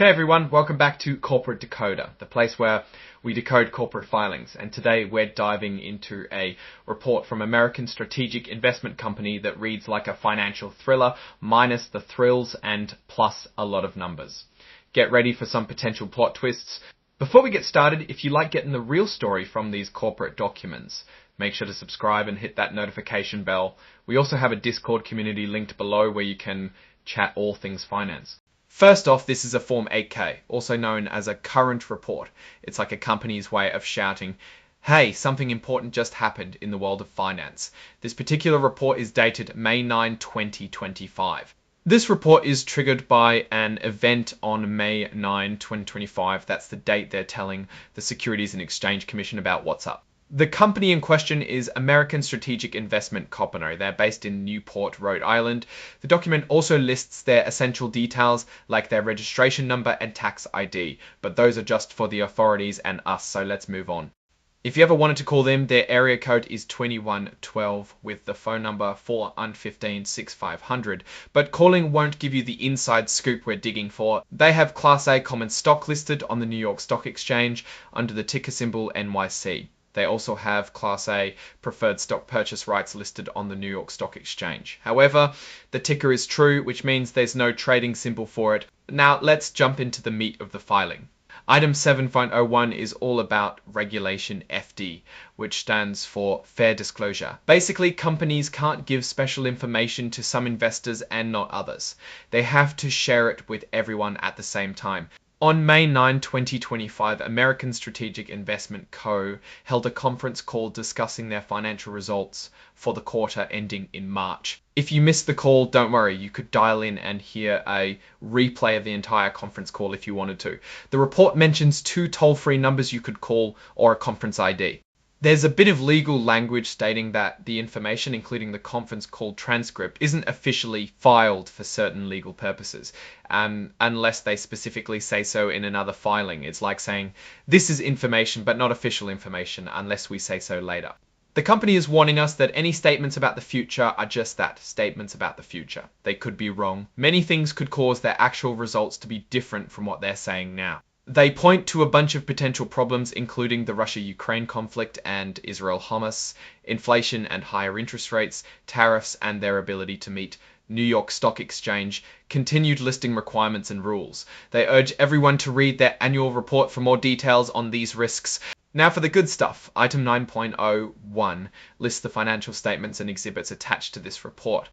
Hey everyone, welcome back to Corporate Decoder, the place where we decode corporate filings. And today we're diving into a report from American strategic investment company that reads like a financial thriller, minus the thrills and plus a lot of numbers. Get ready for some potential plot twists. Before we get started, if you like getting the real story from these corporate documents, make sure to subscribe and hit that notification bell. We also have a Discord community linked below where you can chat all things finance. First off, this is a Form 8K, also known as a current report. It's like a company's way of shouting, hey, something important just happened in the world of finance. This particular report is dated May 9, 2025. This report is triggered by an event on May 9, 2025. That's the date they're telling the Securities and Exchange Commission about what's up. The company in question is American Strategic Investment Company. They're based in Newport, Rhode Island. The document also lists their essential details like their registration number and tax ID, but those are just for the authorities and us, so let's move on. If you ever wanted to call them, their area code is 2112 with the phone number 415-6500. But calling won't give you the inside scoop we're digging for. They have Class A common stock listed on the New York Stock Exchange under the ticker symbol NYC. They also have Class A preferred stock purchase rights listed on the New York Stock Exchange. However, the ticker is true, which means there's no trading symbol for it. Now let's jump into the meat of the filing. Item 7.01 is all about Regulation FD, which stands for Fair Disclosure. Basically, companies can't give special information to some investors and not others. They have to share it with everyone at the same time. On May 9, 2025, American Strategic Investment Co. held a conference call discussing their financial results for the quarter ending in March. If you missed the call, don't worry, you could dial in and hear a replay of the entire conference call if you wanted to. The report mentions 2 toll-free numbers you could call or a conference ID. There's a bit of legal language stating that the information, including the conference call transcript, isn't officially filed for certain legal purposes, unless they specifically say so in another filing. It's like saying, this is information but not official information unless we say so later. The company is warning us that any statements about the future are just that, statements about the future. They could be wrong. Many things could cause their actual results to be different from what they're saying now. They point to a bunch of potential problems, including the Russia-Ukraine conflict and Israel-Hamas, inflation and higher interest rates, tariffs and their ability to meet New York Stock Exchange, continued listing requirements and rules. They urge everyone to read their annual report for more details on these risks. Now for the good stuff. Item 9.01 lists the financial statements and exhibits attached to this report.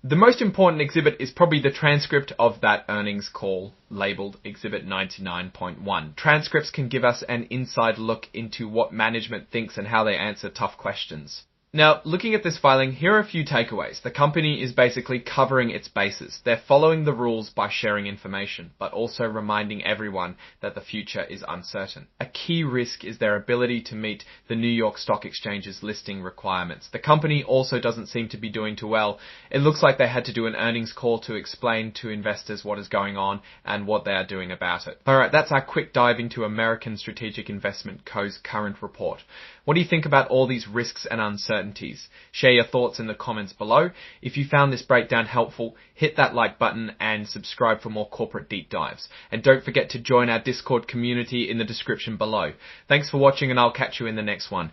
The most important exhibit is probably the transcript of that earnings call, labeled Exhibit 99.1. Transcripts can give us an inside look into what management thinks and how they answer tough questions. Now, looking at this filing, here are a few takeaways. The company is basically covering its bases. They're following the rules by sharing information, but also reminding everyone that the future is uncertain. A key risk is their ability to meet the New York Stock Exchange's listing requirements. The company also doesn't seem to be doing too well. It looks like they had to do an earnings call to explain to investors what is going on and what they are doing about it. Alright, that's our quick dive into American Strategic Investment Co.'s current report. What do you think about all these risks and uncertainties? Share your thoughts in the comments below. If you found this breakdown helpful, hit that like button and subscribe for more corporate deep dives. And don't forget to join our Discord community in the description below. Thanks for watching and I'll catch you in the next one.